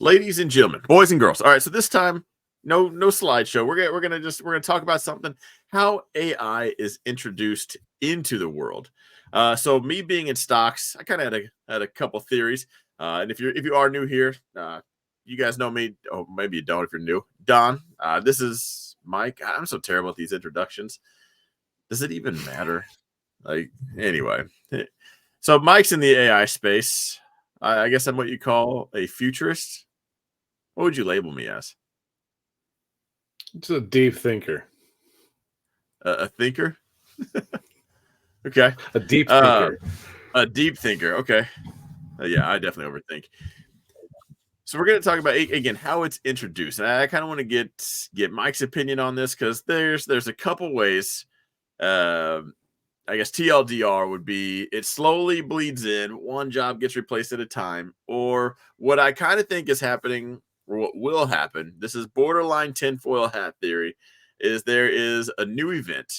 Ladies and gentlemen, boys and girls. All right, so this time, no slideshow. We're gonna talk about something how AI is introduced into the world. So me being in stocks, I kind of had a couple theories. And if you are new here, you guys know me. Oh, maybe you don't if you're new. Don, this is Mike. I'm so terrible at these introductions. Does it even matter? Like anyway, so Mike's in the AI space. I guess I'm what you call a futurist. What would you label me as? It's a deep thinker. A thinker? Okay. A deep Uh, thinker. a deep thinker. Okay. Yeah, I definitely overthink. So we're going to talk about again how it's introduced, and I kind of want to get Mike's opinion on this because there's a couple ways. Um, I guess TLDR would be it slowly bleeds in, one job gets replaced at a time, or what I kind of think is happening, or what will happen. This is borderline tinfoil hat theory. Is there is a new event,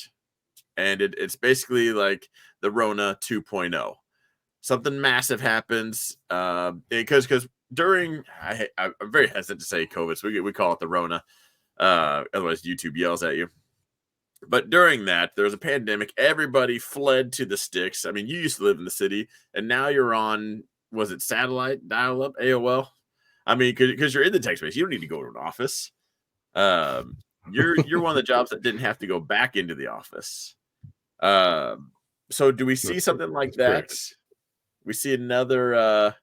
and it's basically like the Rona 2.0. Something massive happens because during I'm very hesitant to say COVID, so we call it the Rona. Otherwise, YouTube yells at you. But during that, there was a pandemic. Everybody fled to the sticks. I mean, you used to live in the city, and now you're on, was it satellite, dial up, AOL? I mean, because you're in the tech space, you don't need to go to an office. Um, you're one of the jobs that didn't have to go back into the office. Um, so do we see something like That's that? correct. We see another.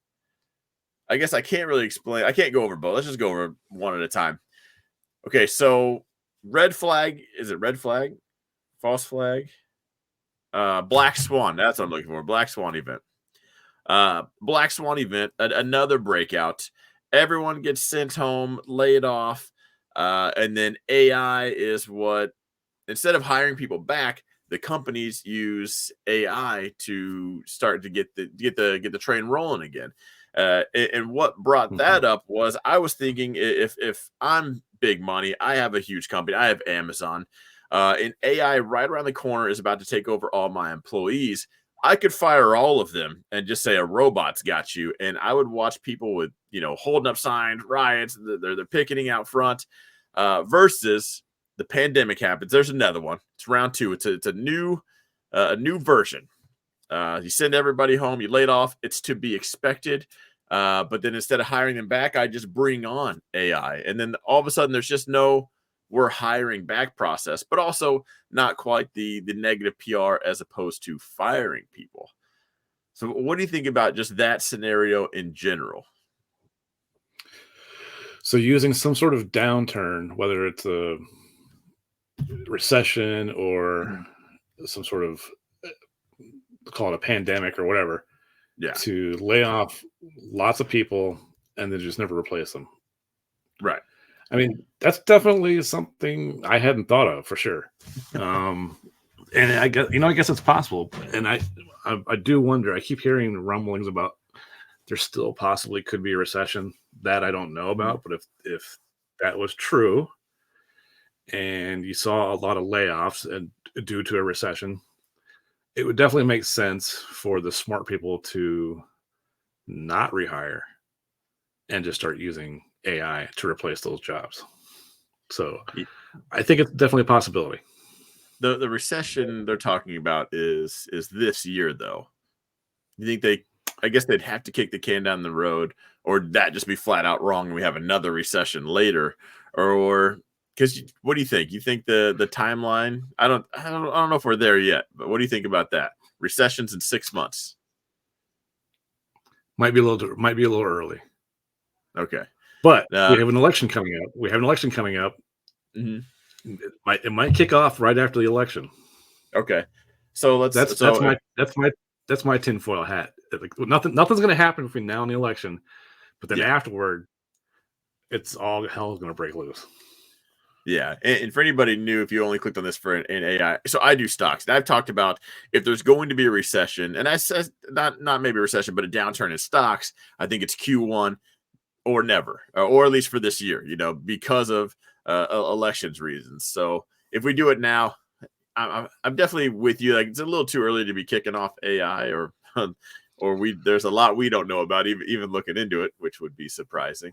I guess I can't really explain. I can't go over both. Let's just go over one at a time. Okay, so red flag. Is it red flag? False flag? Black Swan. That's what I'm looking for. Black Swan event. Black Swan event. Another breakout. Everyone gets sent home, laid off, and then AI is what. Instead of hiring people back, the companies use AI to start to get the train rolling again. And what brought Mhm. that up was I was thinking if I'm big money, I have a huge company, I have Amazon, and AI right around the corner is about to take over all my employees. I could fire all of them and just say a robot's got you, and I would watch people with holding up signs, riots, they're picketing out front, versus the pandemic happens. There's another one. It's round two. It's a new version. You send everybody home. You laid off. It's to be expected. But then instead of hiring them back, I just bring on AI, and then all of a sudden there's just no we're hiring back process, but also not quite the negative PR as opposed to firing people. So, what do you think about just that scenario in general? So using some sort of downturn, whether it's a recession or Mhm. some sort of call it a pandemic or whatever, Yeah, to lay off lots of people and then just never replace them. right. I mean, that's definitely something I hadn't thought of for sure. Um, and I guess it's possible. And I do wonder. I keep hearing rumblings about there still possibly could be a recession that I don't know Mhm. about. But if that was true, and you saw a lot of layoffs and due to a recession, it would definitely make sense for the smart people to not rehire and just start using AI to replace those jobs. So I think it's definitely a possibility. The recession they're talking about is this year though. You think they I guess they'd have to kick the can down the road, or that just be flat out wrong and we have another recession later, or because what do you think? You think the timeline? I don't know if we're there yet, but what do you think about that? Recessions in 6 months. Might be a little early, Okay. but Uh, we have an election coming up. We have an election coming up. mhm. It might kick off right after the election. Okay. So let's That's that's my that's my that's my tinfoil hat. Like, nothing's going to happen between now and the election, but then yeah. afterward, it's all hell's going to break loose. Yeah, and for anybody new, if you only clicked on this for an AI, so I do stocks. And I've talked about if there's going to be a recession, and I said not maybe a recession, but a downturn in stocks. I think it's Q1 or never, or at least for this year. Because of elections reasons. So if we do it now, I'm definitely with you. Like it's a little too early to be kicking off AI or or there's a lot we don't know about, even looking into it, which would be surprising.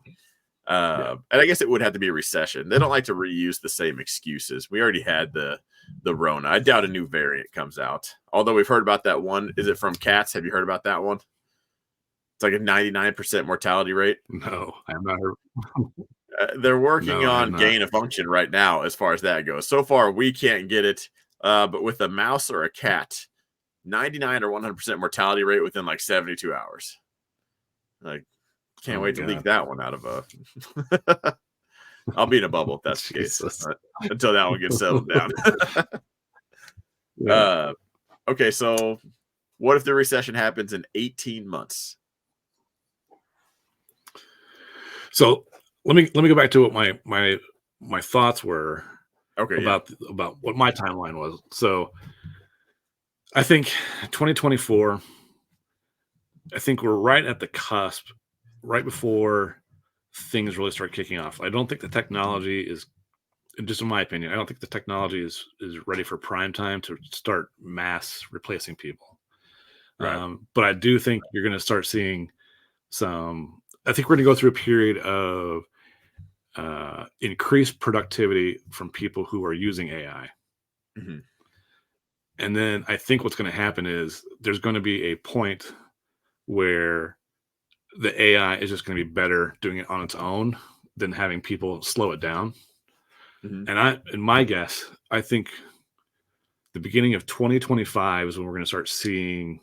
Yeah. And I guess it would have to be a recession. They don't like to reuse the same excuses. We already had the Rona. I doubt a new variant comes out. Although we've heard about that one. Is it from cats? Have you heard about that one? It's like a 99% mortality rate. No, I have not heard. They're working No, I have on not. gain of function right now, as far as that goes. So far, we can't get it. But with a mouse or a cat, 99 or 100% mortality rate within like 72 hours. Like, can't Oh my wait to leak God. that one out of a. I'll be in a bubble if that's the case Jesus. until that one gets settled down. Yeah. Okay, so what if the recession happens in 18 months? So let me go back to what my thoughts were Okay, yeah. about what my timeline was. So I think 2024. I think we're right at the cusp, right before things really start kicking off. I don't think the technology is, just in my opinion, I don't think the technology is ready for prime time to start mass replacing people. Right. But I do think you're going to start seeing some. I think we're going to go through a period of increased productivity from people who are using AI. Mhm. And then I think what's going to happen is there's going to be a point where the AI is just going to be better doing it on its own than having people slow it down. Mhm. And in my guess, I think the beginning of 2025 is when we're going to start seeing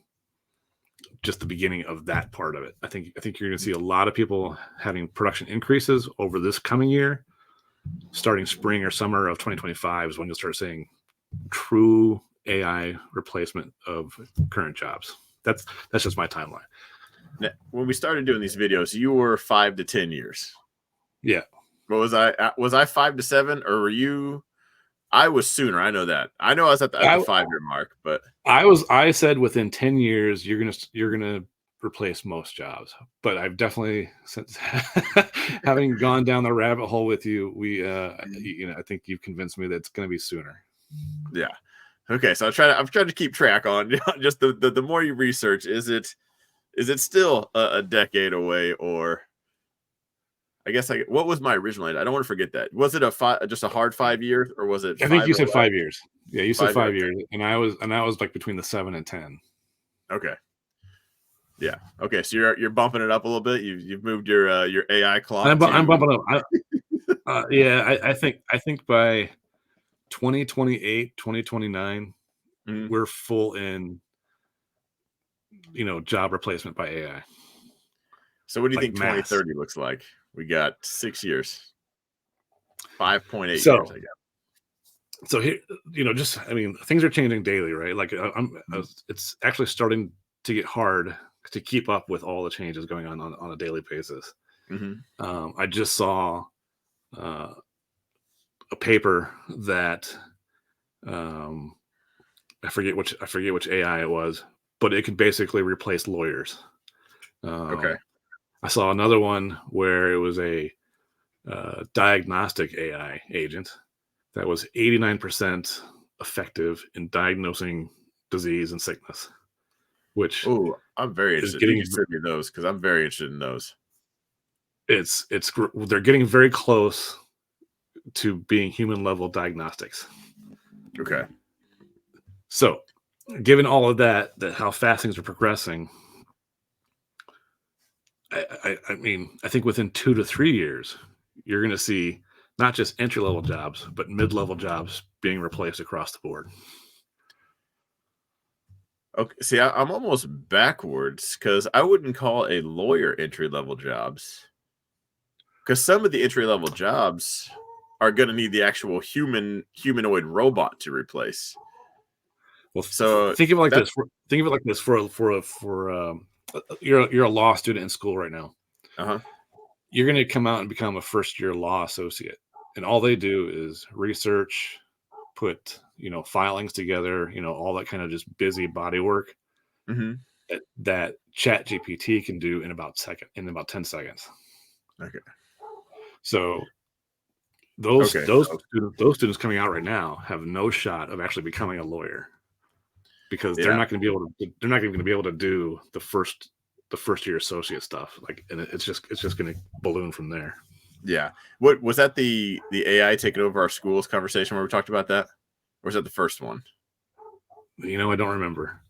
just the beginning of that part of it. I think you're going to see a lot of people having production increases over this coming year. Starting spring or summer of 2025 is when you'll start seeing true AI replacement of current jobs. That's just my timeline. Now, when we started doing these videos, you were 5 to 10 years. Yeah. What was I? Was I 5 to 7, or were you? I was sooner. I know that. I know I was at the I 5-year mark, but I said within 10 years you're gonna replace most jobs. But I've definitely, since having gone down the rabbit hole with you, I think you've convinced me that it's gonna be sooner. yeah. Okay, so I'm trying to keep track on just the more you research, is it still a decade away, or I guess what was my original age? I don't want to forget that. Was it just a hard 5 years, or was it I think 5 you or said less? 5 years. Yeah, you said 5 years. 5 years, and I was like between the 7 and 10. Okay. Yeah. Okay. So you're bumping it up a little bit. You've moved your AI clock I'm to. bumping up. Yeah, I think by 2028, 2029, Mhm. we're full in, job replacement by AI. So what do you Like think mass. 2030 looks like? We got 6 years, 5.8 years, So I guess. here, just, I mean, things are changing daily, right? Like Mhm. it's actually starting to get hard to keep up with all the changes going on a daily basis. Mhm. I just saw uh, a paper that um, I forget which AI it was, but it could basically replace lawyers. Okay. Um, I saw another one where it was a diagnostic AI agent that was 89% effective in diagnosing disease and sickness, which Oh, I'm very is interested. You can getting send me those because I'm very interested in those. they're getting very close to being human level diagnostics. Okay. So, given all of that how fast things are progressing, I mean, I think within 2 to 3 years, you're going to see not just entry level jobs, but mid level jobs being replaced across the board. Okay. See, I'm almost backwards because I wouldn't call a lawyer entry level jobs, because some of the entry level jobs are going to need the actual humanoid robot to replace. Well, So think of it like that's this. Think of it like this you're a law student in school right now. uh-huh. You're going to come out and become a first year law associate, and all they do is research, put filings together, all that kind of just busy body work Hmm. that Chat GPT can do in about 10 seconds. Okay. So Okay. those students coming out right now have no shot of actually becoming a lawyer. because they're Yeah. not going to be able to. They're not going to be able to do the first year associate stuff. Like, and it's just going to balloon from there. Yeah. What was that? The AI taking over our schools conversation where we talked about that, or was that the first one? You know, I don't remember.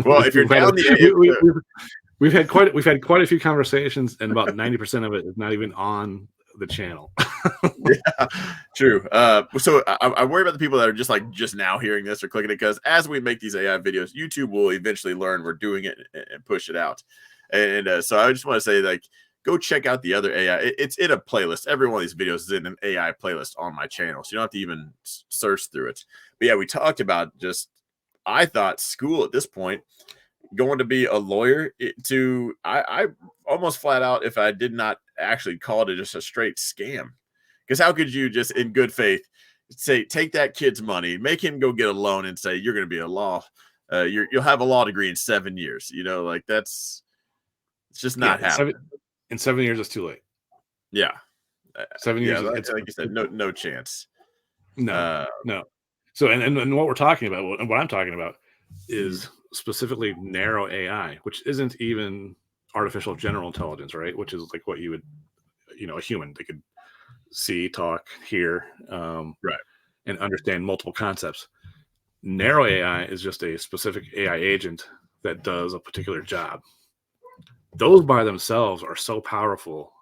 Well, if you're down we've had quite a few conversations, and about 90% of it is not even on the channel. Yeah, true. So I worry about the people that are just now hearing this or clicking it, because as we make these AI videos, YouTube will eventually learn we're doing it and push it out. And so I just want to say, like, go check out the other AI. It's in a playlist. Every one of these videos is in an AI playlist on my channel, so you don't have to even search through it. But yeah, we talked about I thought school at this point, going to be a lawyer, I almost flat out, if I did not actually call it just a straight scam. Because how could you just in good faith say, take that kid's money, make him go get a loan, and say you're going to be a law, you'll have a law degree in 7 years. Like it's just not happening. In 7 years, it's too late. Yeah, 7 years. Yeah, like you said, no chance. No. So and what we're talking about, and what I'm talking about, is specifically narrow AI, which isn't even artificial general intelligence, right? Which is like what you would, a human, they could see, talk, hear, right, and understand multiple concepts. Narrow AI is just a specific AI agent that does a particular job. Those by themselves are so powerful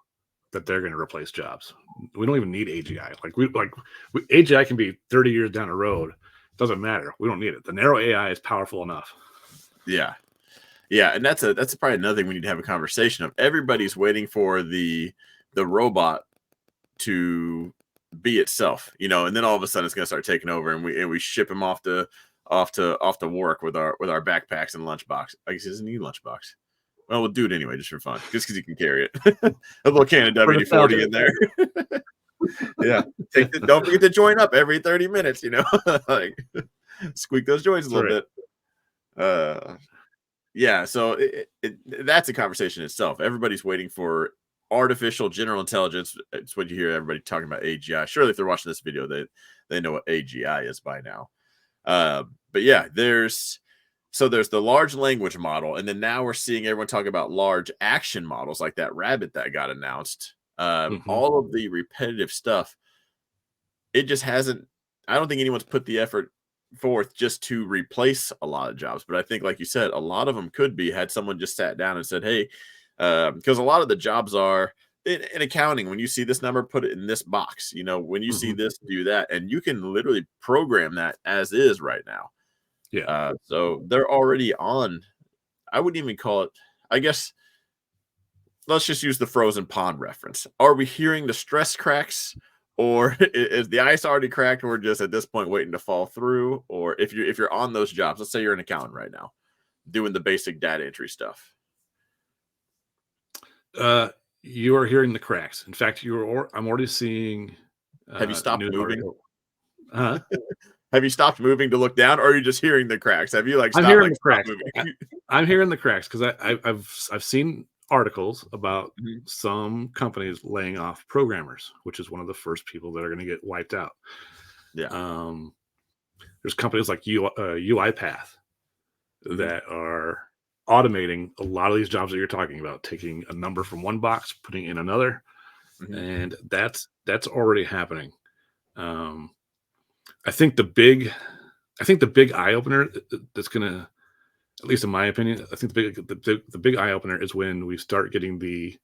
that they're going to replace jobs. We don't even need AGI. AGI can be 30 years down the road. Doesn't matter. We don't need it. The narrow AI is powerful enough. Yeah. Yeah, and that's probably another thing we need to have a conversation of. Everybody's waiting for the robot to be itself, and then all of a sudden it's going to start taking over, and we ship him off to work with our backpacks and lunchbox. I guess he doesn't need lunchbox. Well, we'll do it anyway, just for fun, just because he can carry it. A little can of WD-40 in there. Yeah, don't forget to join up every 30 minutes. Like squeak those joints a little bit. Yeah, so that's a conversation itself. Everybody's waiting for artificial general intelligence. It's what you hear everybody talking about, AGI. Surely if they're watching this video, they know what AGI is by now. But yeah, there's the large language model, and then now we're seeing everyone talk about large action models, like that rabbit that got announced. All of the repetitive stuff, it just hasn't. I don't think anyone's put the effort forth just to replace a lot of jobs, but I think, like you said, a lot of them could be, had someone just sat down and said, hey, because a lot of the jobs are in accounting. When you see this number, put it in this box. When you see this, do that, and you can literally program that as is right now. Yeah. So they're already on. I wouldn't even call it, I guess, let's just use the frozen pond reference. Are we hearing the stress cracks, or is the ice already cracked, and we're just at this point waiting to fall through? Or if you're on those jobs, let's say you're an accountant right now, doing the basic data entry stuff. You are hearing the cracks. In fact, I'm already seeing. Have you stopped moving? Huh? Have you stopped moving to look down, or are you just hearing the cracks? Have you I'm hearing the cracks. I'm hearing the cracks because I've seen articles about some companies laying off programmers, which is one of the first people that are going to get wiped out. Yeah. There's companies like UiPath that are automating a lot of these jobs that you're talking about, taking a number from one box, putting in another, and that's already happening. I think the big eye opener that's gonna, at least in my opinion, I think the big eye opener is when we start getting the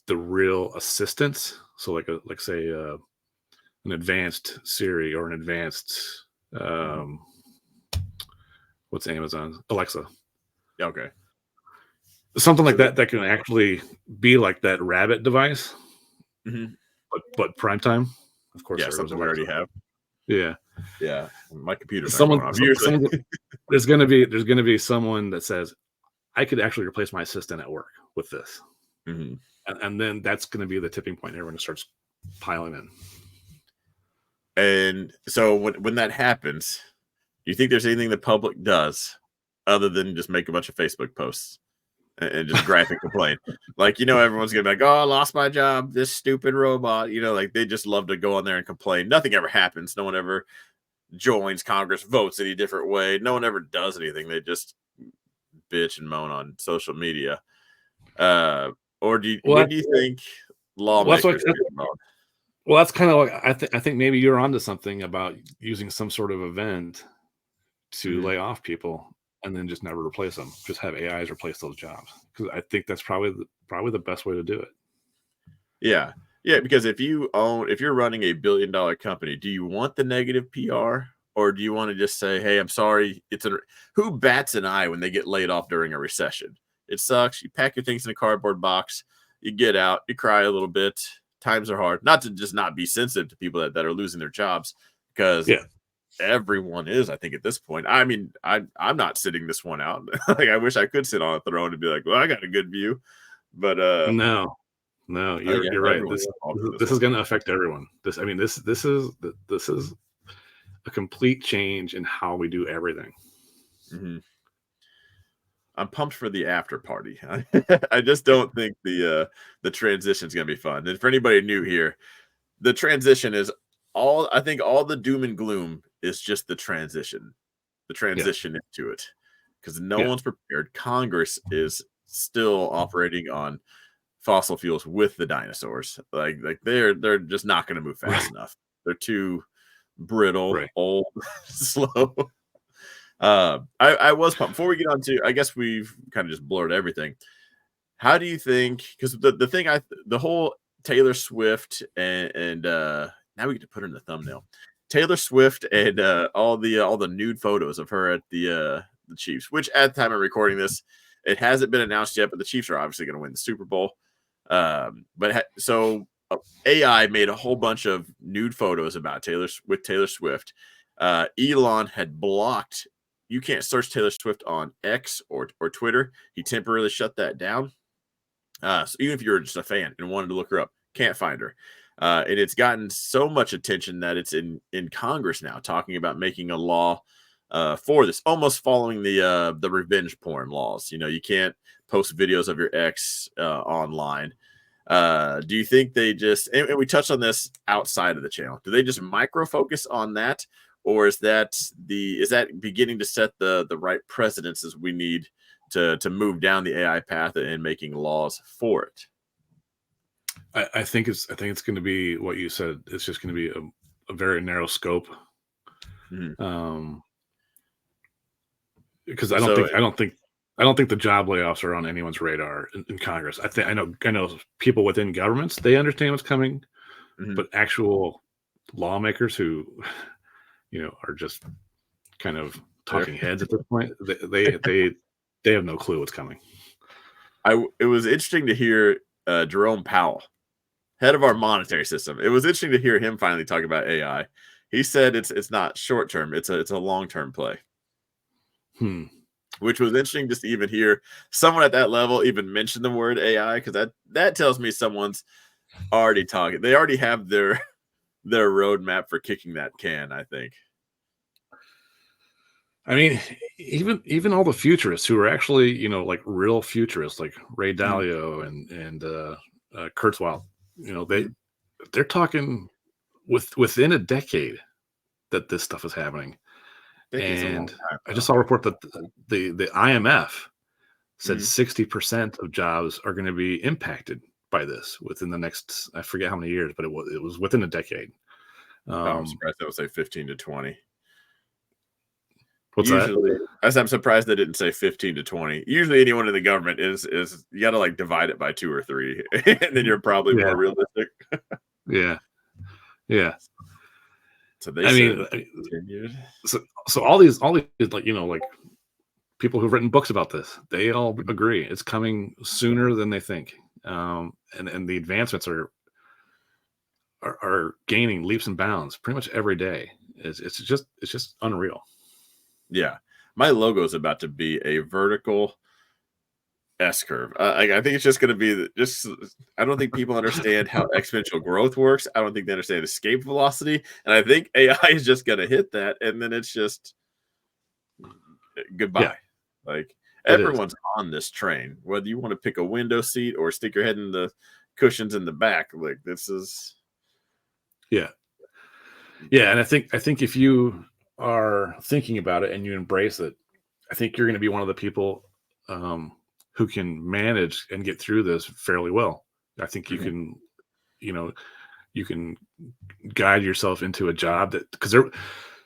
real assistants. So like say an advanced Siri or an advanced what's Amazon Alexa. Okay. Something like that can actually be like that rabbit device, but prime time, of course. Yeah, something we already have. Yeah. My computer's not going off. There's gonna be someone that says, I could actually replace my assistant at work with this, and then that's going to be the tipping point. Everyone starts piling in. And so when that happens, do you think there's anything the public does other than just make a bunch of Facebook posts and just graphic complain? Like, everyone's gonna be like, oh, I lost my job, this stupid robot. Like, they just love to go on there and complain. Nothing ever happens. No one ever joins Congress, votes any different way. No one ever does anything. They just bitch and moan on social media. Uh, or Well, when do you think that's lawmakers like get involved? well, that's kind of like I think maybe you're onto something about using some sort of event to Mhm. lay off people and then just never replace them. Just have AIs replace those jobs because I think that's probably the best way to do it. Yeah. Yeah, because if you're running a billion-dollar company, do you want the negative PR or do you want to just say, "Hey, I'm sorry, who bats an eye when they get laid off during a recession? It sucks. You pack your things in a cardboard box, you get out, you cry a little bit. Times are hard." Not to just not be sensitive to people that are losing their jobs because Yeah. everyone is, I think, at this point. I mean, I'm not sitting this one out. Like I wish I could sit on a throne and be like, "Well, I got a good view." But No, no, yeah, you're right. everyone's involved in this This is one. going to affect everyone. This is a complete change in how we do everything. Mhm. I'm pumped for the after party. I just don't think the transition is gonna be fun. And for anybody new here, the transition is all I think all the doom and gloom is just the Yeah, transition into it. Because no yeah, one's prepared. Congress is still operating on fossil fuels with the dinosaurs. Like they're just not gonna move right, fast enough. They're too brittle, right. old, slow. I was pumped. Before we get on to, I guess we've kind of just blurred everything. How do you think? Because the whole Taylor Swift and now we get to put her in the thumbnail. Taylor Swift and all the nude photos of her at the Chiefs, which at the time of recording this, it hasn't been announced yet, but the Chiefs are obviously going to win the Super Bowl. AI made a whole bunch of nude photos about Taylor Swift. Elon had blocked. You can't search Taylor Swift on X or Twitter. He temporarily shut that down. So even if you're just a fan and wanted to look her up, can't find her. And it's gotten so much attention that it's in Congress now, talking about making a law for this, almost following the revenge porn laws. You know, you can't post videos of your ex online. Do you think they just and we touched on this outside of the channel? Do they just micro focus on that, or is that beginning to set the right precedents as we need to move down the AI path and making laws for it? I think it's going to be what you said. It's just going to be a very narrow scope. Mhm. Um, because So, I don't think the job layoffs are on anyone's radar in Congress. I know people within governments they understand what's coming, mhm, but actual lawmakers who are just kind of there. talking heads at this point, they have no clue what's coming. It was interesting to hear Jerome Powell, head of our monetary system. It was interesting to hear him finally talk about AI. He said it's not short term; it's a long term play. Hmm. Which was interesting just to even hear someone at that level even mention the word AI because that tells me someone's already talking. They already have their roadmap for kicking that can. I think. I mean, even all the futurists who are actually like real futurists, like Ray Mhm, Dalio and Kurzweil, mhm. they're talking within a decade that this stuff is happening. Decade's a long And time I though. just saw a report that the IMF said Mhm. 60% of jobs are going to be impacted by this within the next, I forget how many years, but it was within a decade. Oh, I'm Um, surprised that would say 15 to 20. what's that? Usually, I'm surprised they didn't say 15 to 20. Usually, anyone in the government is you got to like divide it by two or three, and then you're probably Yeah, more realistic. yeah, yeah. So they I said mean, 10 years. so all these like like people who've written books about this, they all agree it's coming sooner than they think. And the advancements are gaining leaps and bounds pretty much every day. It's just unreal. Yeah, my logo is about to be a vertical S curve. I think it's just going to be just. I don't think people understand how exponential growth works. I don't think they understand escape velocity, and I think AI is just going to hit that, and then it's just Yeah, goodbye. Like it is. everyone's on this train, whether you want to pick a window seat or stick your head in the cushions in the back. Like this is Yeah, yeah. And I think if you are thinking about it and you embrace it, I think you're going to be one of the people who can manage and get through this fairly well. I think you Mhm. can, you know, you can guide yourself into a job that, because there,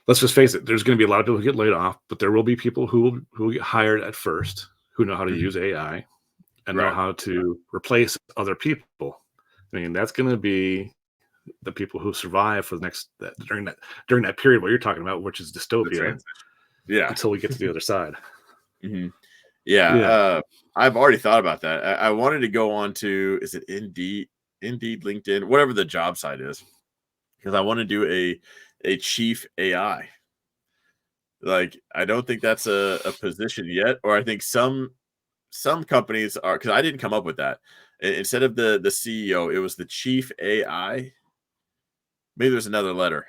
let's just face it, there's going to be a lot of people who get laid off, but there will be people who will get hired at first who know how to Mhm. use AI and know Right. how to replace other people. I mean, that's going to be the people who survive for the next during that period what you're talking about, which is The dystopia, transition. Yeah. until we get to the other side. Mhm. Yeah. Yeah. I've already thought about that. I wanted to go on to, is it Indeed, LinkedIn, whatever the job site is, because I want to do a chief AI. Like, I don't think that's a position yet, or I think some companies are, because I didn't come up with that. Instead of the CEO, it was the chief AI. Maybe there's another letter.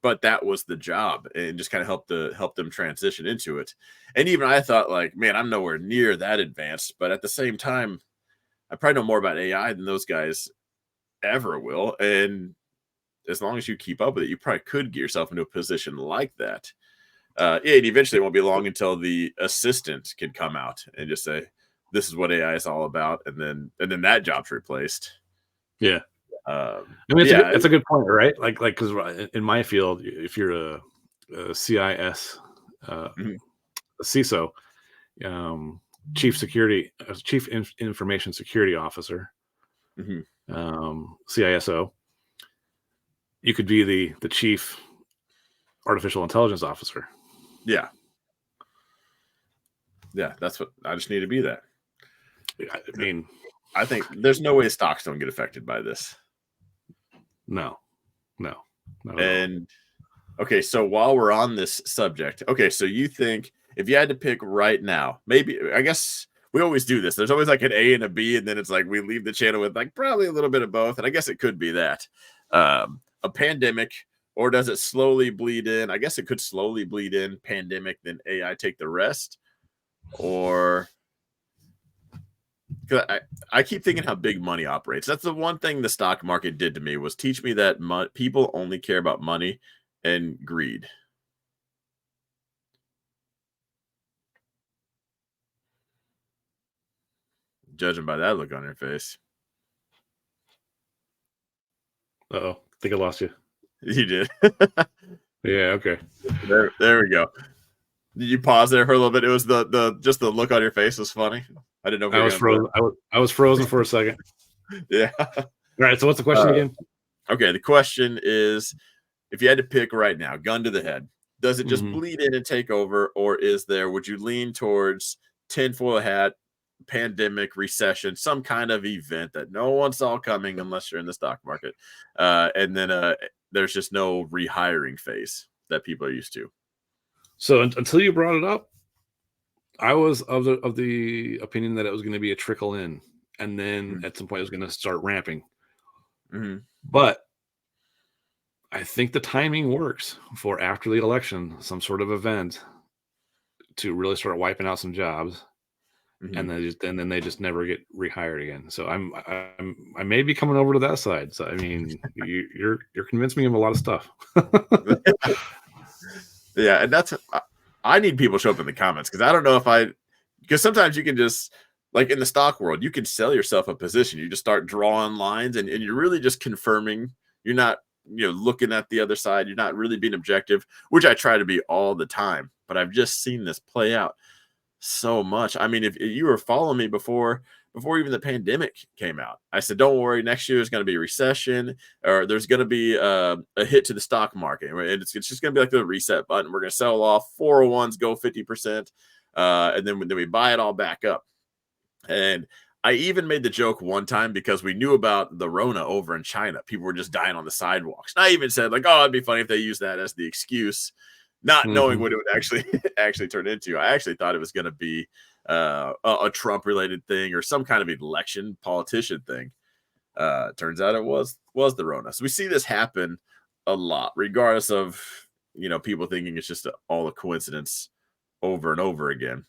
But that was the job, and just kind of help them transition into it. And even I thought, like, man, I'm nowhere near that advanced. But at the same time, I probably know more about AI than those guys ever will. And as long as you keep up with it, you probably could get yourself into a position like that. Yeah, and eventually it won't be long until the assistant can come out and just say, "This is what AI is all about," and then that job's replaced. Yeah. I mean, Yeah. it's a good point, right? Like because in my field, if you're a CIS, Mhm, a CISO, um, chief information security officer, mhm. CISO, you could be the chief artificial intelligence officer. Yeah, yeah. That's what I just need to be. That I mean, I think there's no way stocks don't get affected by this. no, no, not at all. And okay, so while we're on this subject, okay, so you think if you had to pick right now, maybe, I guess we always do this. There's always like an A and a B, and then it's like we leave the channel with like probably a little bit of both. And I guess it could be that a pandemic, or does it slowly bleed in? I guess it could slowly bleed in pandemic, then AI take the rest, or 'cause I keep thinking how big money operates. That's the one thing the stock market did to me, was teach me that people only care about money and greed. Judging by that look on your face. Oh, I think I lost you. You did. Yeah. Okay. There we go. Did you pause there for a little bit? It was the just the look on your face was funny. I didn't know if I you were was gonna blur. frozen. I was frozen for a second. Yeah. All right. So what's the question Uh, again? okay. The question is, if you had to pick right now, gun to the head, does it just Hmm. bleed in and take over, or would you lean towards tinfoil hat, pandemic, recession, some kind of event that no one saw coming unless you're in the stock market, and then there's just no rehiring phase that people are used to. So until you brought it up, I was of the opinion that it was going to be a trickle in, and then Mhm, at some point it was going to start ramping. mhm. But I think the timing works for after the election, some sort of event to really start wiping out some jobs, and Mhm. then they just never get rehired again. So I may be coming over to that side. So I mean, you're convincing me of a lot of stuff. Yeah, and I need people to show up in the comments, because I don't know if because sometimes you can just, like in the stock world, you can sell yourself a position. You just start drawing lines, and you're really just confirming. You're not, looking at the other side. You're not really being objective, which I try to be all the time. But I've just seen this play out so much. I mean, if you were following me before even the pandemic came out, I said, "Don't worry, next year is going to be a recession, or there's going to be a hit to the stock market, and it's just going to be like the reset button. We're going to sell off 401s, go 50%, and then we buy it all back up." And I even made the joke one time, because we knew about the Rona over in China. People were just dying on the sidewalks. And I even said, like, "Oh, it'd be funny if they use that as the excuse," not knowing Hmm. what it would actually actually turn into. I actually thought it was going to be a Trump related thing, or some kind of election politician thing. Turns out it was the Rona. So we see this happen a lot, regardless of people thinking it's just all a coincidence over and over again.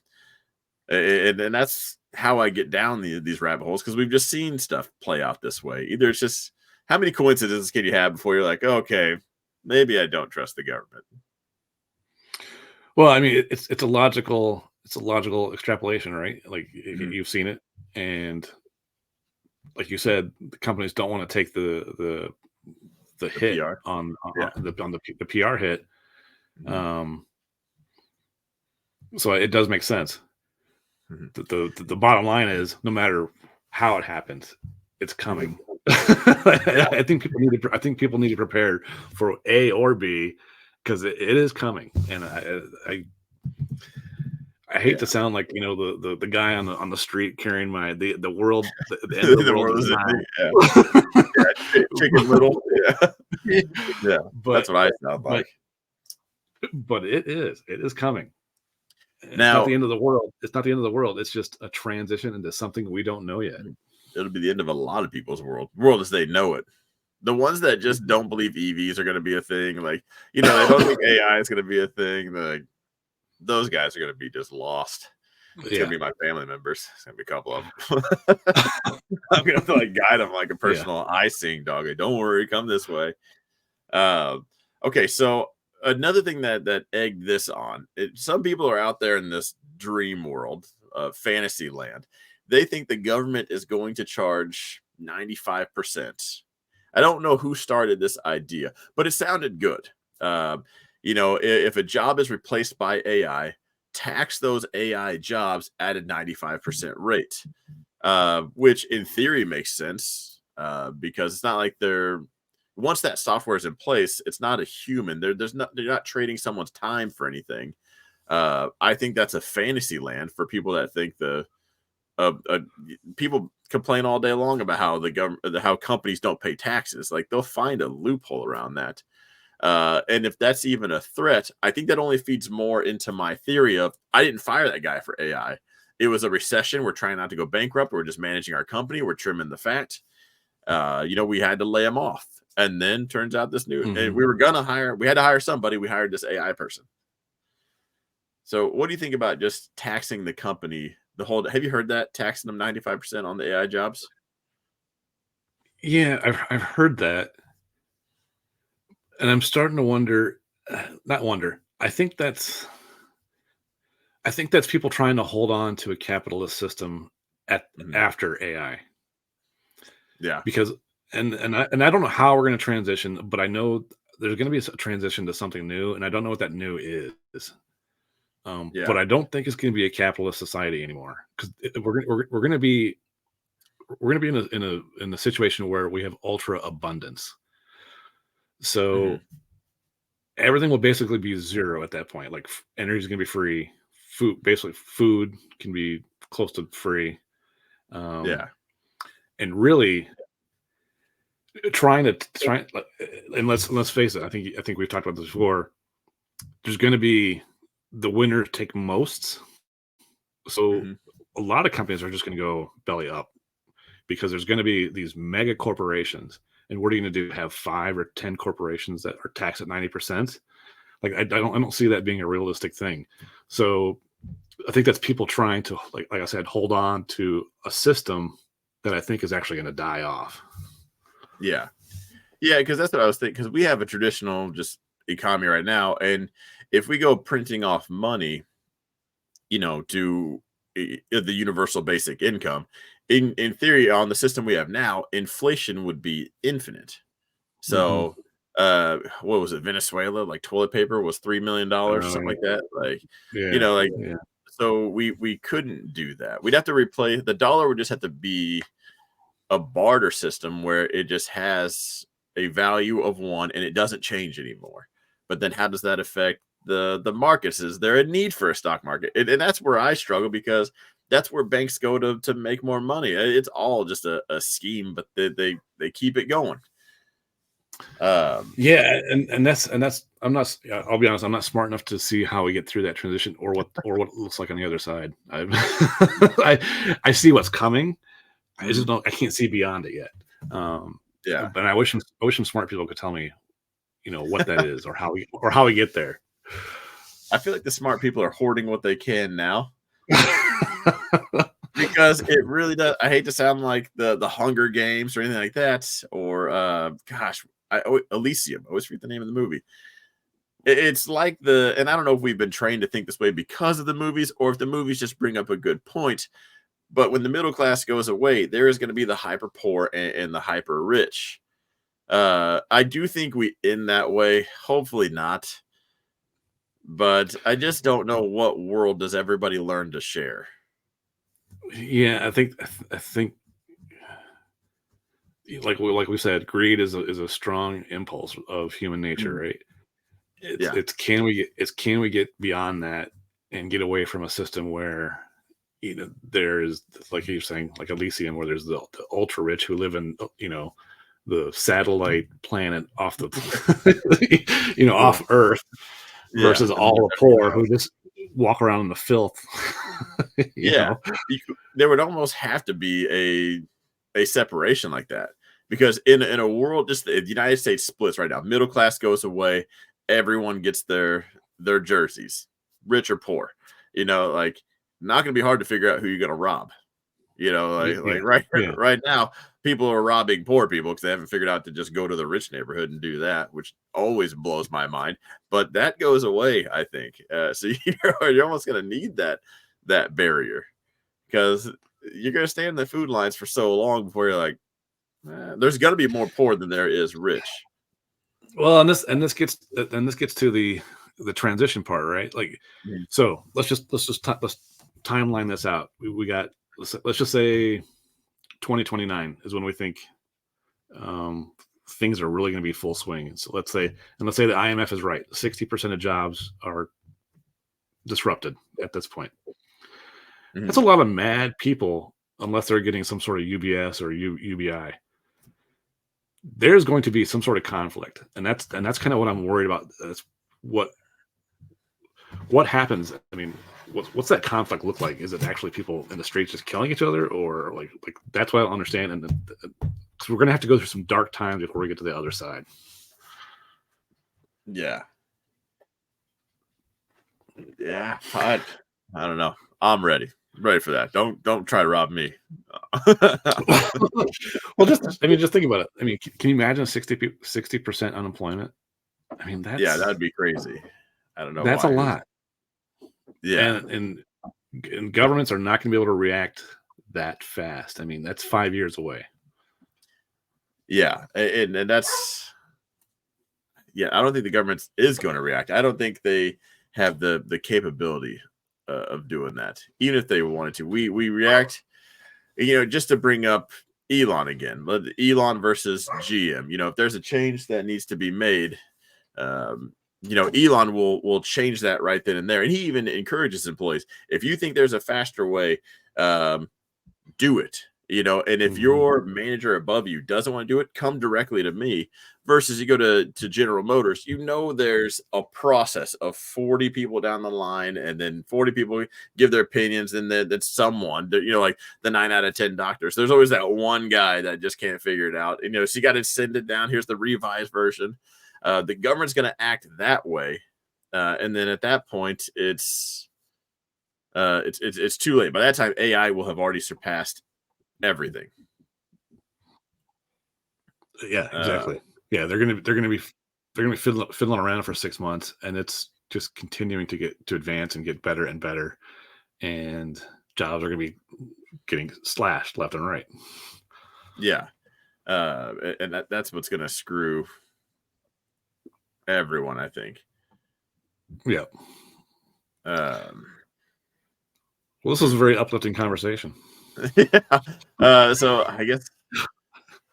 And that's how I get down these rabbit holes, because we've just seen stuff play out this way. Either it's just, how many coincidences can you have before you're like, okay, maybe I don't trust the government. Well, I mean, it's a logical extrapolation, right? Like Mhm. you've seen it, and like you said, the companies don't want to take the The hit PR. Yeah. on the PR hit. Mhm. Um, so it does make sense. Mhm. The bottom line is, no matter how it happens, it's coming. Yeah. I think people need to prepare for A or B because it is coming, and I hate to Yeah. sound like the guy on the street carrying the world the end of the The world world is is ending. Yeah. nigh. Yeah. Chicken Little. Yeah. Yeah. but That's what I sound but like. but it is coming. It's not Now, the end of the world. It's not the end of the world. It's just a transition into something we don't know yet. it'll be the end of a lot of people's world as they know it. The ones that just don't believe EVs are going to be a thing, like, they don't think AI is going to be a thing. Like, those guys are going to be just lost. It's going Yeah, to be my family members. It's going to be a couple of them. I'm going to have to like guide them like a yeah. personal eye seeing dog. Like, don't worry, come this way. Um, okay, so another thing that egged this on, some people are out there in this dream world, fantasy land. They think the government is going to charge 95%. I don't know who started this idea, but it sounded good. If a job is replaced by AI, tax those AI jobs at a 95% rate, which in theory makes sense, because it's not like once that software is in place, it's not a human. They're not trading someone's time for anything. I think that's a fantasy land for people that think uh, uh, people complain all day long about how the government, how companies don't pay taxes. Like, they'll find a loophole around that. And if that's even a threat, I think that only feeds more into my theory of, I didn't fire that guy for AI. It was a recession. We're trying not to go bankrupt. We're just managing our company. We're trimming the fat. We had to lay him off. And then turns out and Mhm. we were gonna hire, we had to hire somebody. We hired this AI person. So what do you think about just taxing the company? Have you heard that, taxing them 95% on the AI jobs? Yeah, I've heard that, and I'm starting to wonder. Not wonder. I think that's people trying to hold on to a capitalist system Mhm. after AI. Yeah. Because and I don't know how we're going to transition, but I know there's going to be a transition to something new, and I don't know what that new is. But Yeah. I don't think it's going to be a capitalist society anymore because we're going to be in a situation where we have ultra abundance. Mhm. So everything will basically be zero at that point. Like energy is going to be free. Food can be close to free. Um, Yeah. and really trying, and let's face it. I think we've talked about this before. There's going to be the winners take most. So Mhm. a lot of companies are just going to go belly up because there's going to be these mega corporations. And what are you going to do? Have 5 or 10 corporations that are taxed at 90%? Like I don't see that being a realistic thing. So I think that's people trying to like I said, hold on to a system that I think is actually going to die off. Yeah. Yeah, because that's what I was thinking. Because we have a traditional just economy right now, and if we go printing off money, to the universal basic income, in theory, on the system we have now, inflation would be infinite. Hmm. So, what was it? Venezuela, like toilet paper was $3 million, something like that. Like, Yeah, like, yeah, so we couldn't do that. We'd have to replace the dollar. Would just have to be a barter system where it just has a value of one and it doesn't change anymore. But then how does that affect the markets? Is there a need for a stock market? And that's where I struggle, because that's where banks go to make more money. It's all just a scheme, but they keep it going. Um, yeah, and that's I'm not. I'll be honest. I'm not smart enough to see how we get through that transition or what it looks like on the other side. I see what's coming. I just mhm. don't. I can't see beyond it yet. Yeah. But I wish some smart people could tell me, what that is or how we get there. I feel like the smart people are hoarding what they can now, because it really does. I hate to sound like the Hunger Games or anything like that, or gosh, Elysium. I always forget the name of the movie, It's like and I don't know if we've been trained to think this way because of the movies, or if the movies just bring up a good point. But when the middle class goes away, there is going to be the hyper poor and the hyper rich. I do think we end that way. Hopefully not. But I just don't know what world does everybody learn to share. Yeah, I think like we said, greed is a strong impulse of human nature, Mhm. right? It's Yeah. it's can we get beyond that and get away from a system where there is, like you're saying, like Elysium, where there's the ultra rich who live in the satellite planet off the Yeah. off Earth, Yeah. versus And then all there's the everyone poor who else. just walk around in the filth. you Yeah. know There would almost have to be a separation like that, because in a world, just the United States splits right now. Middle class goes away, everyone gets their jerseys, rich or poor. Like, not going to be hard to figure out who you're going to rob. Like yeah, right yeah. right now, people are robbing poor people because they haven't figured out to just go to the rich neighborhood and do that, which always blows my mind. But that goes away, I think. So you're almost going to need that barrier, because you're going to stay in the food lines for so long before you're like, there's going to be more poor than there is rich. Well, and this gets to the transition part, right? Like, Mhm. so let's timeline this out. We got, let's just say 2029 is when we think um, things are really going to be full swing. And so let's say the IMF is right. 60% of jobs are disrupted at this point. That's a Mhm. lot of mad people, unless they're getting some sort of UBS or UBI. There's going to be some sort of conflict, and that's kind of what I'm worried about. That's what happens. I mean, what's that conflict look like? Is it actually people in the streets just killing each other, or like that's what I don't understand. And because we're gonna have to go through some dark times before we get to the other side. Yeah. Yeah. I don't know. I'm ready for that. Don't try to rob me. Well, just think about it. I mean, can you imagine 60% unemployment? I mean, Yeah, that's that'd be crazy. I don't know that's a why. lot, Yeah. and governments are not going to be able to react that fast. I mean, that's 5 years away. Yeah. And that's, yeah, I don't think the government is going to react. I don't think they have the capability of doing that, even if they wanted to. We react, just to bring up Elon again, Elon versus GM. If there's a change that needs to be made, um, Elon will change that right then and there, and he even encourages employees. If you think there's a faster way, um, do it. And if Mhm. your manager above you doesn't want to do it, come directly to me. Versus you go to General Motors, there's a process of 40 people down the line, and then 40 people give their opinions, and then someone, like the 9 out of 10 doctors, there's always that one guy that just can't figure it out. So you got to send it down. Here's the revised version. The government's going to act that way, and then at that point, it's too late. By that time, AI will have already surpassed everything. Yeah, Uh, exactly. Yeah, they're gonna be fiddling around for 6 months, and it's just continuing to advance and get better and better, and jobs are gonna be getting slashed left and right. yeah, and that's what's going to screw everyone, I think. Yeah. Um, Well, this was hmm. a very uplifting conversation. Yeah. So I guess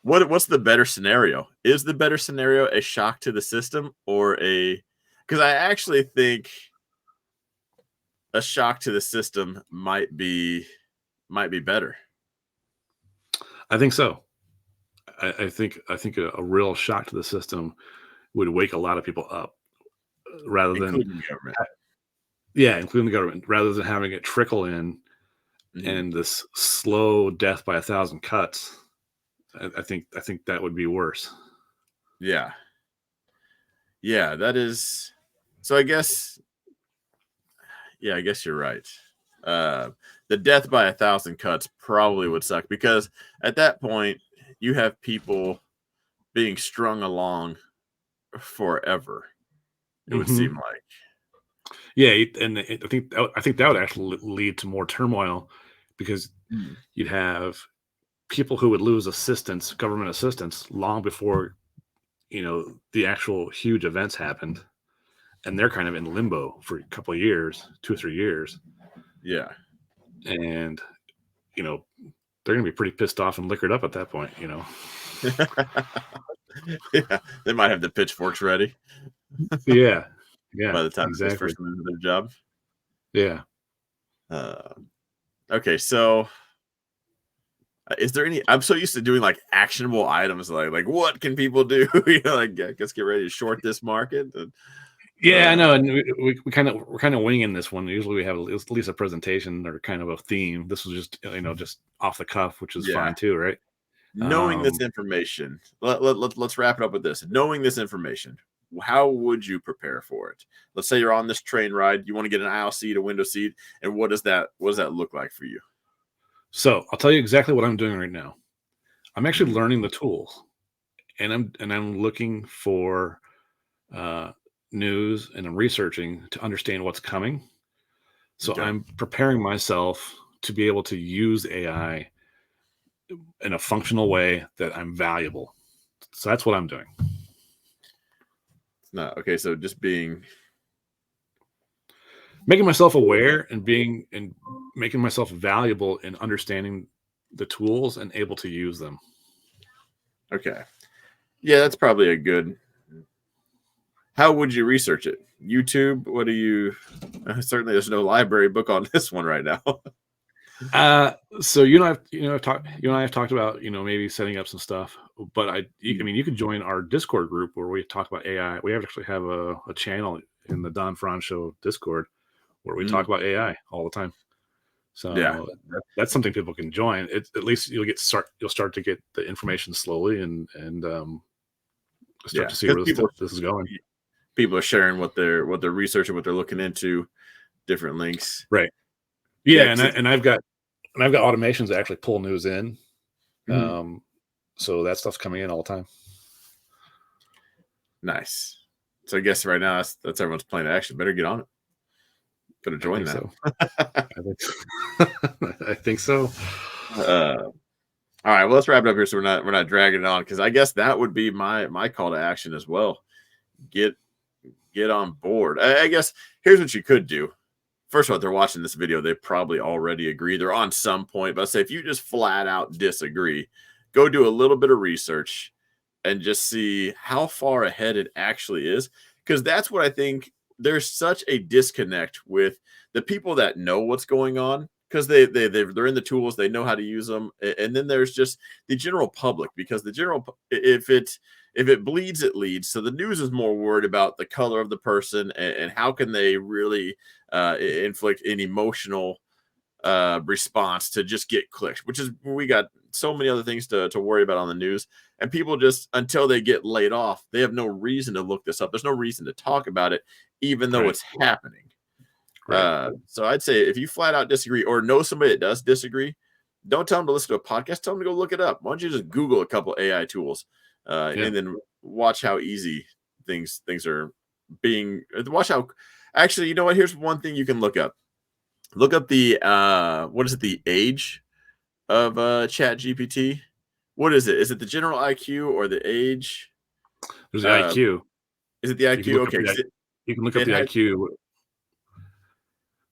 what's the better scenario? Is the better scenario a shock to the system, or a? Because I actually think a shock to the system might be better. I think so. I think a real shock to the system would wake a lot of people up, rather than, Including the government. yeah, including the government, rather than having it trickle in Mhm. and this slow death by a thousand cuts. I think that would be worse. Yeah, yeah, that is. So I guess, yeah, I guess you're right. Uh, the death by a thousand cuts probably would suck, because at that point you have people being strung along forever. It would Hmm. seem like. Yeah, I think that would actually lead to more turmoil because Mm. you'd have people who would lose assistance, government assistance, long before the actual huge events happened, and they're kind of in limbo for a couple of years, 2 or 3 years, Yeah. and you know they're going to be pretty pissed off and liquored up at that point. Yeah. They might have the pitchforks ready Yeah, yeah, by the time that this exactly. person loses their job. Yeah. Uh, okay, so is there any? I'm so used to doing like actionable items, like what can people do? Like let's get ready to short this market. And, Yeah, I uh, know, and we're kind of winging this one. Usually, we have at least a presentation or kind of a theme. This was just off the cuff, which is yeah, fine too, right? knowing this Um, information, let's wrap it up with this. Knowing this information, how would you prepare for it? Let's say you're on this train ride. You want to get an aisle seat, a window seat, and what does that look like for you? so I'll tell you exactly what I'm doing right now. I'm actually Mhm. learning the tools, and I'm looking for uh, news, and I'm researching to understand what's coming. So Okay, I'm preparing myself to be able to use AI in a functional way that I'm valuable. So that's what I'm doing. it's not okay. So just being Making myself aware and making myself valuable in understanding the tools and able to use them. okay. Yeah, that's probably a good. How would you research it? YouTube? What do you? Certainly, there's no library book on this one right now. So you and I have talked about maybe setting up some stuff, but I Mm. mean you could join our Discord group where we talk about AI. We actually have a channel in the Don Fran Show Discord where we talk Mm. about AI all the time. Yeah, So that's something people can join. At least you'll start to get the information slowly and start yeah. to see Because where this is going. people are sharing what they're researching, what they're looking into, different links. Right. Yeah, Yeah, because it's and I've got automations that actually pull news in. mhm. Um, so that stuff's coming in all the time. Nice. So I guess right now that's everyone's plan to action. Better get on it. Better I join think that. so. I think I think so. All right, well, let's wrap it up here so we're not dragging it on because I guess that would be my call to action as well. Get get on board. I guess here's what you could do. First of all, if they're watching this video, they probably already agree. They're on some point, but say if you just flat out disagree, go do a little bit of research and just see how far ahead it actually is. Because that's what I think there's such a disconnect with the people that know what's going on because they're in the tools, they know how to use them, and then there's just the general public because if it bleeds, it leads. So the news is more worried about the color of the person and how can they really inflict an emotional response to just get clicks, which is we got so many other things to worry about on the news. And people just until they get laid off, they have no reason to look this up. There's no reason to talk about it, even though Right. it's happening. Right. So I'd say if you flat out disagree or know somebody that does disagree, don't tell them to listen to a podcast. Tell them to go look it up. Why don't you just Google a couple AI tools Yeah. and then watch how easy things are being. Watch how. Actually, you know what? Here's one thing you can look up. Look up the what is it? The age of Chat GPT. What is it? Is it the general IQ or the age? There's the Uh, IQ. is it the You can IQ? look up Okay, the because you can look up it the had IQ.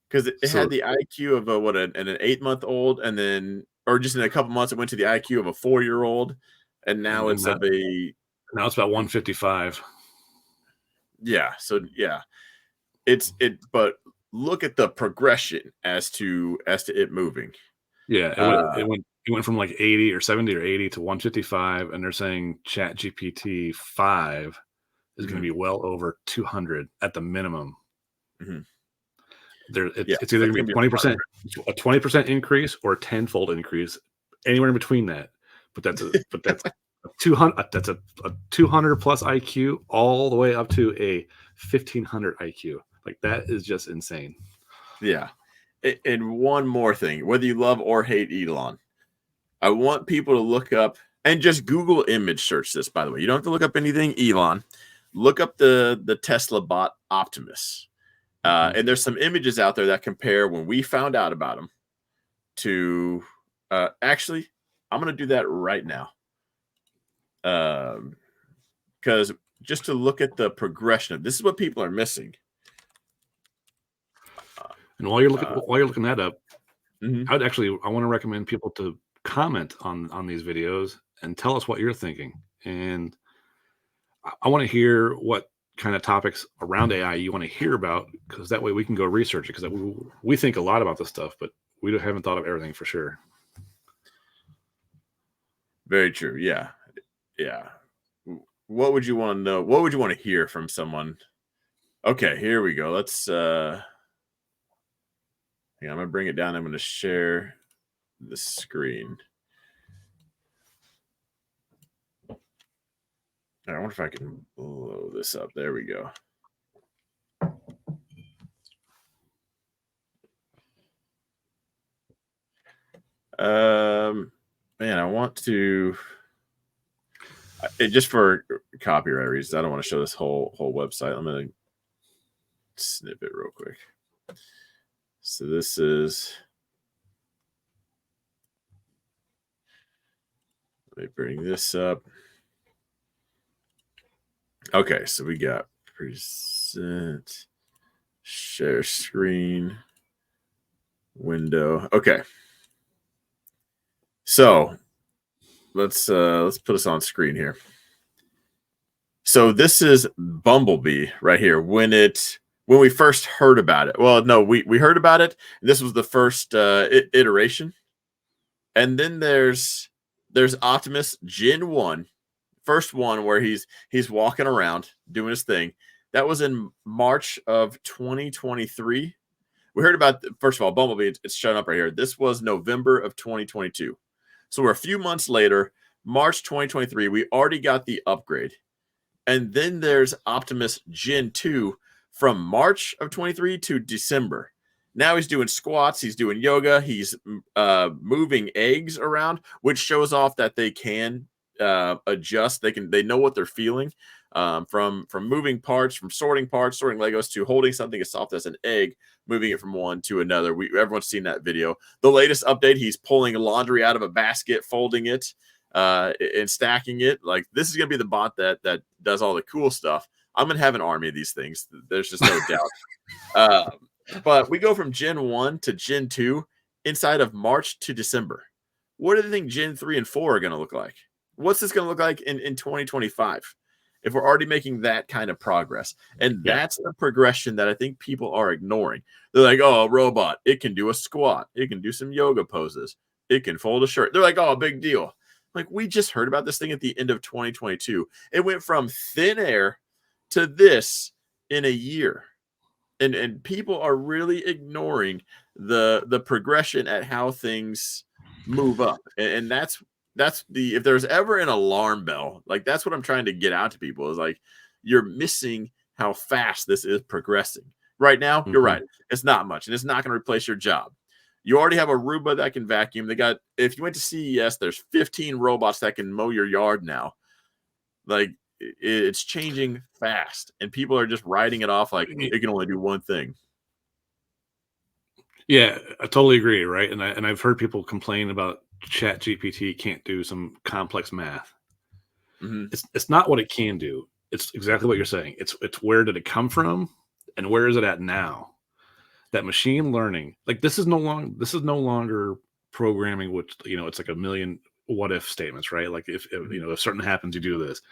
because it had So the IQ of an 8 month old, and then or just in a couple months it went to the IQ of a 4 year old, and now and it's that, of a now it's about 155. yeah. So yeah, it. But look at the progression as to it moving. Yeah, it went Uh, it went it went from like 80 or 70 or 80 to 155, and they're saying Chat GPT 5 is going to mhm, be well over 200 at the minimum. mhm. There, Yeah, it's either that's going to gonna be be 20%, a 20% increase or a tenfold increase, anywhere in between that. But that's a 200 that's a 200 plus IQ all the way up to a 1500 IQ. Like that is just insane. yeah. And one more thing, whether you love or hate Elon, I want people to look up and just Google image search this, by the way. You don't have to look up anything Elon. look up the Tesla bot Optimus. Mhm. And there's some images out there that compare when we found out about him to actually, I'm going to do that right now. Because just to look at the progression of this is what people are missing. And while you're looking Uh, that up, mhm. I want to recommend people to comment on these videos and tell us what you're thinking. And I want to hear what kind of topics around AI you want to hear about, because that way we can go research it. Because we think a lot about this stuff, but we haven't thought of everything for sure. Very true. Yeah. Yeah. What would you want to know? What would you want to hear from someone? Okay, here we go. Let's yeah, I'm gonna bring it down. I'm gonna share the screen. I wonder if I can blow this up. There we go. Man, I want to just for copyright reasons. I don't want to show this whole website. I'm gonna snip it real quick. So this is. Let me bring this up. Okay, so we got present, share screen, window. Okay, so let's put us on screen here. So this is Bumblebee right here. When we first heard about it. Well, no, we heard about it. This was the first iteration, and then there's Optimus Gen 1, first one where he's walking around doing his thing. That was in March of 2023. We heard about first of all Bumblebee. It's showing up right here. This was November of 2022. So we're a few months later, March 2023. We already got the upgrade. And then there's Optimus Gen 2 from March of 23 to December. Now he's doing squats, he's doing yoga, he's moving eggs around, which shows off that they can adjust. They know what they're feeling, from moving parts, from sorting Legos, to holding something as soft as an egg, moving it from one to another. Everyone's seen that video. The latest update, he's pulling laundry out of a basket, folding it, and stacking it. Like, this is gonna be the bot that does all the cool stuff. I'm gonna have an army of these things. There's just no doubt. But we go from Gen 1 to Gen 2 inside of March to December. What do you think Gen 3 and 4 are going to look like? What's this going to look like in 2025 if we're already making that kind of progress? And Yeah. that's the progression that I think people are ignoring. They're like, oh, a robot, it can do a squat, it can do some yoga poses, it can fold a shirt. They're like, oh, big deal. Like, we just heard about this thing at the end of 2022. It went from thin air to this in a year. And people are really ignoring the progression at how things move up. And that's the if there's ever an alarm bell, like, that's what I'm trying to get out to people, is like, you're missing how fast this is progressing. Right now, you're Mhm. right. It's not much, and it's not going to replace your job. You already have a Roomba that can vacuum. They got, if you went to CES, there's 15 robots that can mow your yard now. Like, it's changing fast, and people are just writing it off like it can only do one thing. Yeah, I totally agree, right? And I've heard people complain about Chat GPT can't do some complex math. Mhm. It's not what it can do. It's exactly what you're saying. It's where did it come from and where is it at now? That machine learning, like, this is no longer programming, which, it's like a million what if statements, right? Like, Mhm. if something happens, you do this.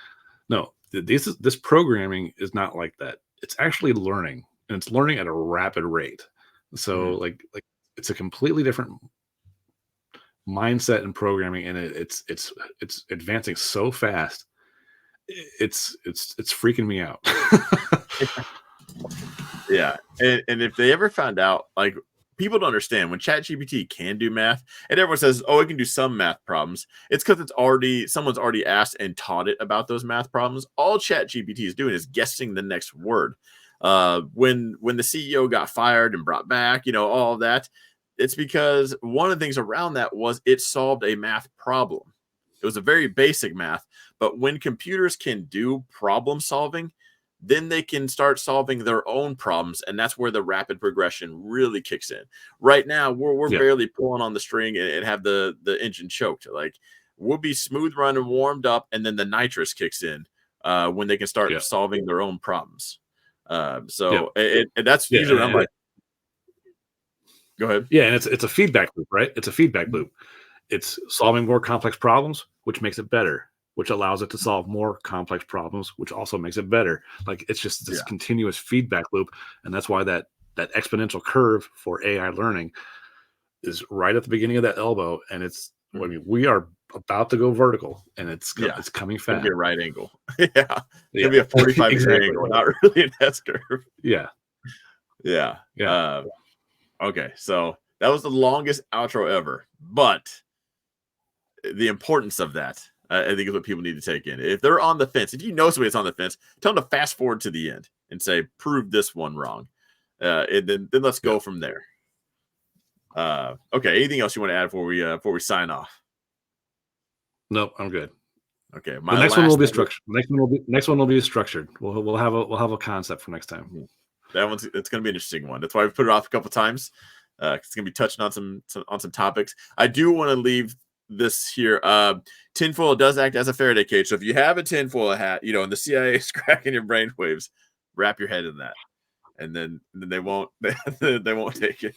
No, this programming is not like that. It's actually learning, and it's learning at a rapid rate. So, Mhm. like it's a completely different mindset and programming, and it's advancing so fast. It's freaking me out. Yeah, and if they ever found out, like, people don't understand when ChatGPT can do math, and everyone says, "Oh, it can do some math problems." It's because someone's already asked and taught it about those math problems. All ChatGPT is doing is guessing the next word. When the CEO got fired and brought back, all of that, it's because one of the things around that was it solved a math problem. It was a very basic math, but when computers can do problem solving, then they can start solving their own problems, and that's where the rapid progression really kicks in. Right now, we're Yeah. barely pulling on the string and have the engine choked. Like, we'll be smooth running, warmed up, and then the nitrous kicks in when they can start Yeah. solving their own problems. Yeah. And that's Yeah. usually what I'm like. Go ahead. Yeah, and it's a feedback loop, right? It's a feedback loop. It's solving more complex problems, which makes it better, which allows it to solve more complex problems, which also makes it better. Like, it's just this Yeah. continuous feedback loop, and that's why that exponential curve for AI learning is right at the beginning of that elbow, and it's. I mean, we are about to go vertical, and it's Yeah. it's coming It's gonna fast. be a right angle. Yeah. It's Yeah, gonna be a 45-degree exactly. angle, not really an S curve. Yeah, Yeah. yeah, Okay. So that was the longest outro ever. But the importance of that, I think, is what people need to take in. If they're on the fence, if you know somebody that's on the fence, tell them to fast forward to the end and say, prove this one wrong. And then let's yeah. go from there. Okay. Anything else you want to add before we sign off? Nope, I'm good. Okay. The My next one will last be thing. structured. Next one will be structured. We'll have a concept for next time. That one's it's going to be an interesting one. That's why we've put it off a couple times. It's going to be touching on some topics. I do want to leave this here. Tinfoil does act as a Faraday cage. So if you have a tinfoil hat, and the CIA is cracking your brain waves, wrap your head in that, and then they won't they won't take it.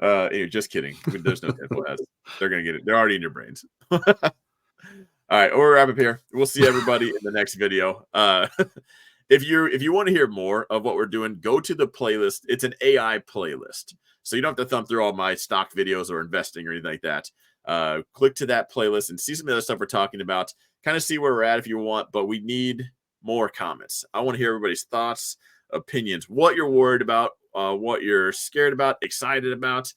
Anyway, just kidding. There's no tinfoil hats. They're gonna get it. They're already in your brains. All right, we'll wrap up here. We'll see everybody in the next video. If you want to hear more of what we're doing, go to the playlist. It's an AI playlist, so you don't have to thumb through all my stock videos or investing or anything like that. Click to that playlist and see some of the other stuff we're talking about. Kind of see where we're at if you want, but we need more comments. I want to hear everybody's thoughts, opinions, what you're worried about, what you're scared about, excited about.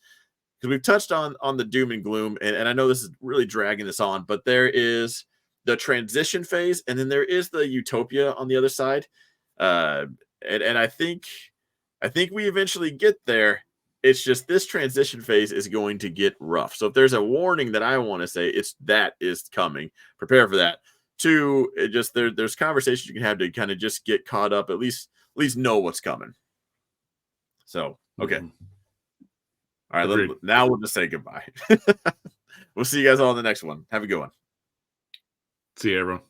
Because we've touched on the doom and gloom, and I know this is really dragging this on, but there is the transition phase, and then there is the utopia on the other side. Uh, and I think we eventually get there. It's just this transition phase is going to get rough. So if there's a warning that I want to say, it's that is coming. Prepare for that. Two, there's conversations you can have to kind of just get caught up, at least know what's coming. So okay. All right, now we'll just say goodbye. We'll see you guys all in the next one. Have a good one. See you, everyone.